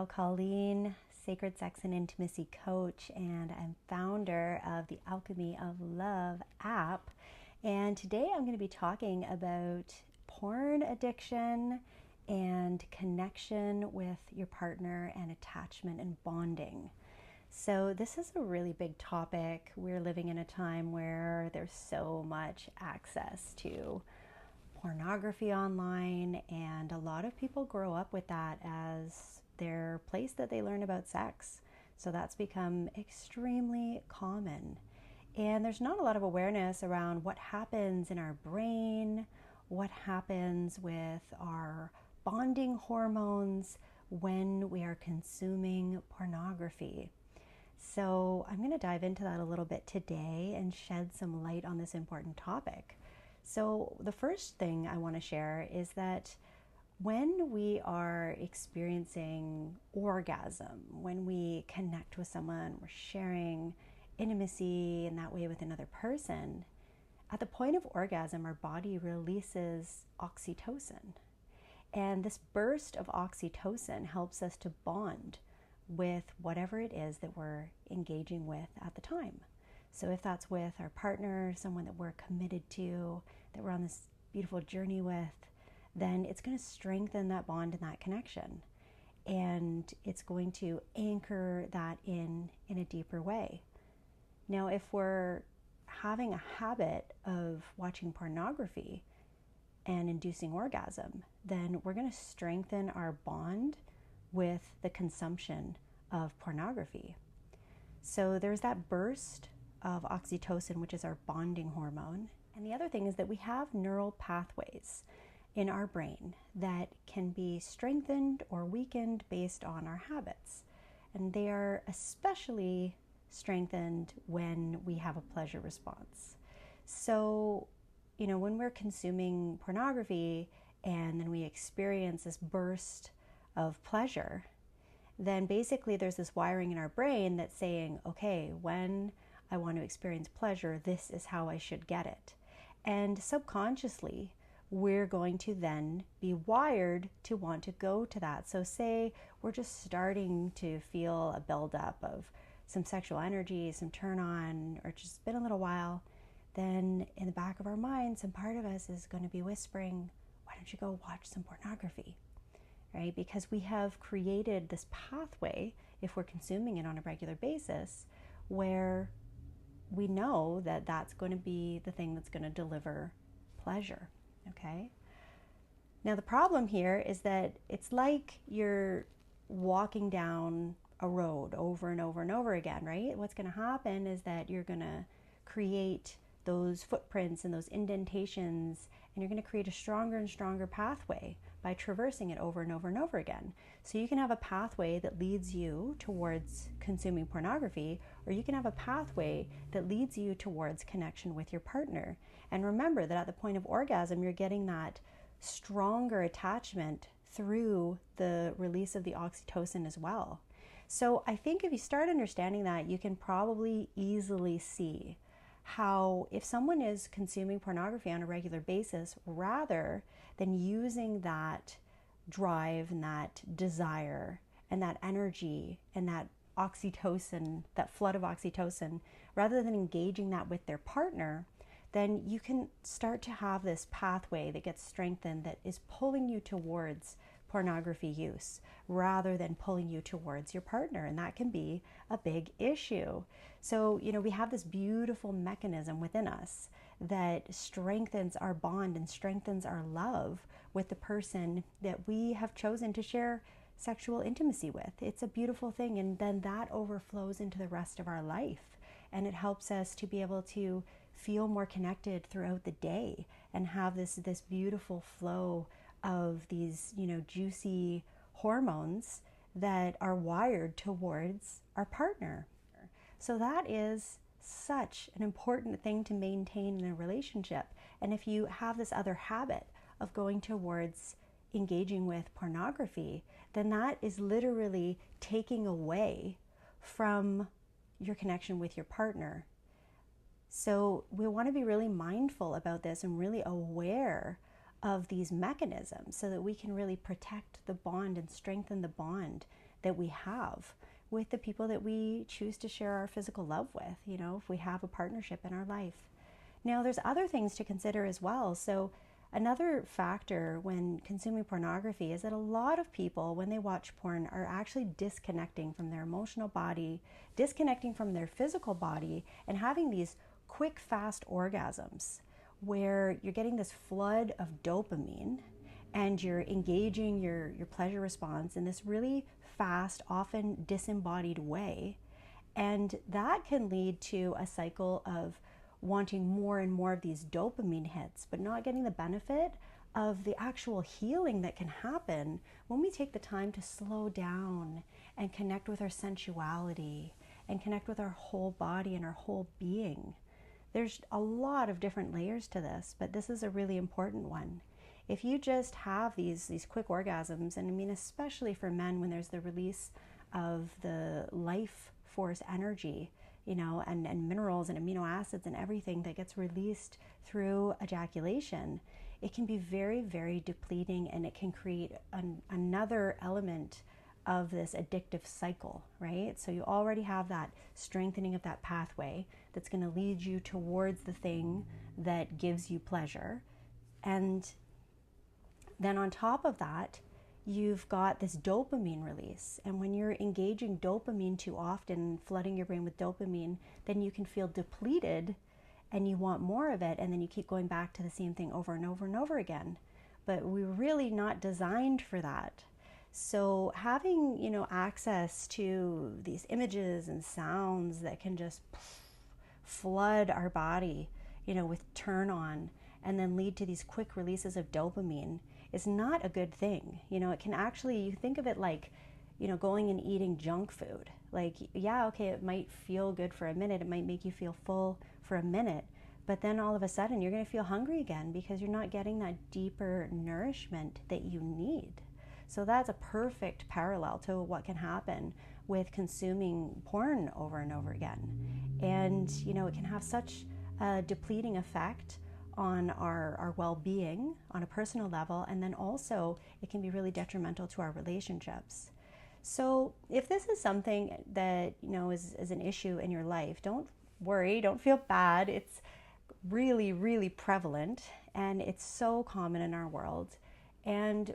Aeriel Colleen, Sacred Sex and Intimacy Coach, and I'm founder of the Alchemy of Love app. And today I'm going to be talking about porn addiction and connection with your partner and attachment and bonding. So this is a really big topic. We're living in a time where there's so much access to pornography online, and a lot of people grow up with that as their place that they learn about sex. So that's become extremely common. And there's not a lot of awareness around what happens in our brain, what happens with our bonding hormones when we are consuming pornography. So I'm going to dive into that a little bit today and shed some light on this important topic. So the first thing I want to share is that when we are experiencing orgasm, when we connect with someone, we're sharing intimacy in that way with another person, at the point of orgasm, our body releases oxytocin. And this burst of oxytocin helps us to bond with whatever it is that we're engaging with at the time. So if that's with our partner, someone that we're committed to, that we're on this beautiful journey with, then it's going to strengthen that bond and that connection. And it's going to anchor that in a deeper way. Now, if we're having a habit of watching pornography and inducing orgasm, then we're going to strengthen our bond with the consumption of pornography. So there's that burst of oxytocin, which is our bonding hormone. And the other thing is that we have neural pathways in our brain that can be strengthened or weakened based on our habits. And they are especially strengthened when we have a pleasure response. So, when we're consuming pornography and then we experience this burst of pleasure, then basically there's this wiring in our brain that's saying, okay, when I want to experience pleasure, this is how I should get it. And subconsciously, we're going to then be wired to want to go to that. So say we're just starting to feel a buildup of some sexual energy, some turn on, or just been a little while, then in the back of our mind, some part of us is going to be whispering, why don't you go watch some pornography? Right? Because we have created this pathway, if we're consuming it on a regular basis, where we know that that's going to be the thing that's going to deliver pleasure, okay? Now the problem here is that it's like you're walking down a road over and over and over again, right? What's going to happen is that you're going to create those footprints and those indentations, and you're going to create a stronger and stronger pathway by traversing it over and over and over again. So you can have a pathway that leads you towards consuming pornography, or you can have a pathway that leads you towards connection with your partner. And remember that at the point of orgasm, you're getting that stronger attachment through the release of the oxytocin as well. So I think if you start understanding that, you can probably easily see how if someone is consuming pornography on a regular basis, rather than using that drive and that desire and that energy and that oxytocin, that flood of oxytocin, rather than engaging that with their partner, then you can start to have this pathway that gets strengthened that is pulling you towards pornography use rather than pulling you towards your partner, and that can be a big issue. So, we have this beautiful mechanism within us that strengthens our bond and strengthens our love with the person that we have chosen to share sexual intimacy with. It's a beautiful thing, and then that overflows into the rest of our life, and it helps us to be able to feel more connected throughout the day and have this beautiful flow of these, juicy hormones that are wired towards our partner. So that is such an important thing to maintain in a relationship. And if you have this other habit of going towards engaging with pornography, then that is literally taking away from your connection with your partner. So we want to be really mindful about this and really aware of these mechanisms so that we can really protect the bond and strengthen the bond that we have with the people that we choose to share our physical love with, if we have a partnership in our life. Now, there's other things to consider as well. So another factor when consuming pornography is that a lot of people, when they watch porn, are actually disconnecting from their emotional body, disconnecting from their physical body, and having these quick, fast orgasms where you're getting this flood of dopamine and you're engaging your pleasure response in this really fast, often disembodied way. And that can lead to a cycle of wanting more and more of these dopamine hits, but not getting the benefit of the actual healing that can happen when we take the time to slow down and connect with our sensuality and connect with our whole body and our whole being. There's a lot of different layers to this, but this is a really important one. If you just have these quick orgasms, and I mean especially for men when there's the release of the life force energy, and minerals and amino acids and everything that gets released through ejaculation, it can be very, very depleting, and it can create another element of this addictive cycle, right? So you already have that strengthening of that pathway that's going to lead you towards the thing that gives you pleasure. And then on top of that, you've got this dopamine release. And when you're engaging dopamine too often, flooding your brain with dopamine, then you can feel depleted and you want more of it. And then you keep going back to the same thing over and over and over again. But we're really not designed for that. So having, access to these images and sounds that can just flood our body, with turn on, and then lead to these quick releases of dopamine is not a good thing. It can actually, you think of it like, going and eating junk food. Like, yeah, okay, it might feel good for a minute. It might make you feel full for a minute. But then all of a sudden you're going to feel hungry again because you're not getting that deeper nourishment that you need. So that's a perfect parallel to what can happen with consuming porn over and over again. And, it can have such a depleting effect on our well-being on a personal level, and then also it can be really detrimental to our relationships. So if this is something that is an issue in your life, don't worry, don't feel bad. It's really, really prevalent, and it's so common in our world. And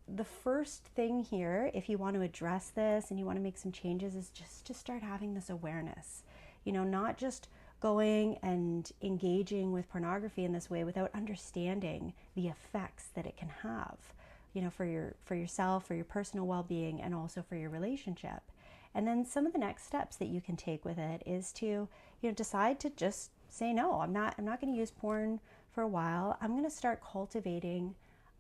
the first thing here, if you want to address this and you want to make some changes, is just to start having this awareness. Not just going and engaging with pornography in this way without understanding the effects that it can have, for yourself, for your personal well-being, and also for your relationship. And then some of the next steps that you can take with it is to, decide to just say, no, I'm not going to use porn for a while. I'm going to start cultivating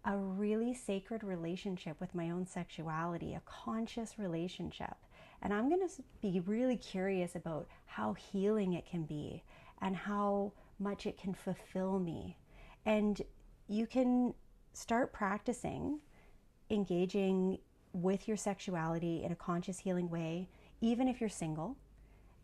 a really sacred relationship with my own sexuality, a conscious relationship. And I'm going to be really curious about how healing it can be and how much it can fulfill me. And you can start practicing engaging with your sexuality in a conscious, healing way, even if you're single.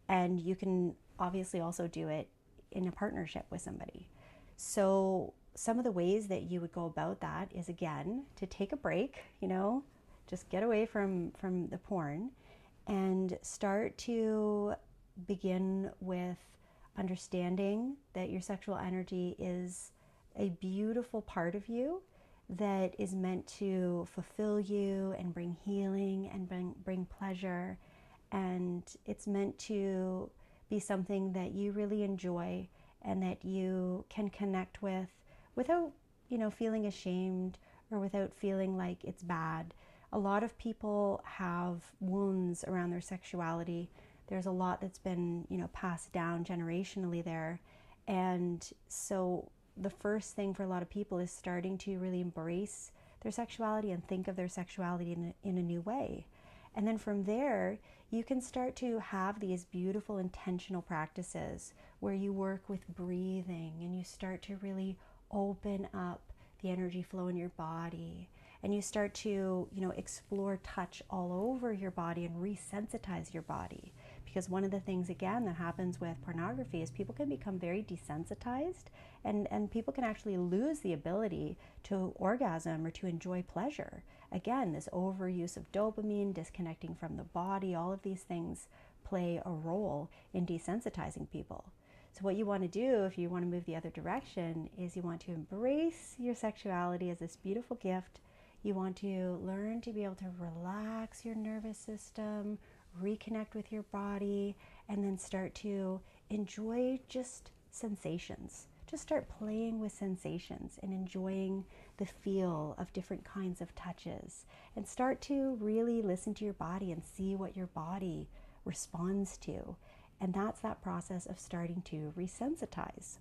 And you can obviously also do it in a partnership with somebody. So some of the ways that you would go about that is, again, to take a break, just get away from the porn and start to begin with understanding that your sexual energy is a beautiful part of you that is meant to fulfill you and bring healing and bring pleasure. And it's meant to be something that you really enjoy and that you can connect with without, feeling ashamed or without feeling like it's bad. A lot of people have wounds around their sexuality. There's a lot that's been, passed down generationally there. And so the first thing for a lot of people is starting to really embrace their sexuality and think of their sexuality in a new way. And then from there, you can start to have these beautiful intentional practices where you work with breathing and you start to really open up the energy flow in your body. And you start to, explore touch all over your body and resensitize your body. Because one of the things, again, that happens with pornography is people can become very desensitized and people can actually lose the ability to orgasm or to enjoy pleasure again, this overuse of dopamine, disconnecting from the body, all of these things play a role in desensitizing people. So what you want to do if you want to move the other direction is you want to embrace your sexuality as this beautiful gift. You want to learn to be able to relax your nervous system, reconnect with your body, and then start to enjoy just sensations. Just start playing with sensations and enjoying the feel of different kinds of touches, and start to really listen to your body and see what your body responds to. And that's that process of starting to resensitize.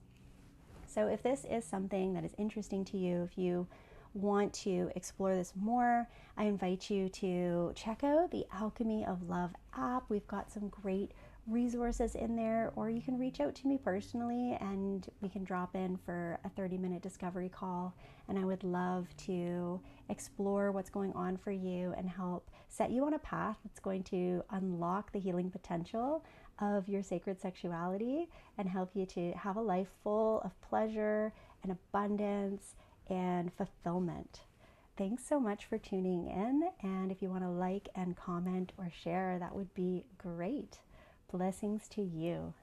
So if this is something that is interesting to you, if you want to explore this more, I invite you to check out the Alchemy of Love app. We've got some great resources in there, or you can reach out to me personally and we can drop in for a 30-minute discovery call, and I would love to explore what's going on for you and help set you on a path that's going to unlock the healing potential of your sacred sexuality and help you to have a life full of pleasure and abundance and fulfillment. Thanks so much for tuning in, and if you want to like and comment or share, that would be great. Blessings to you.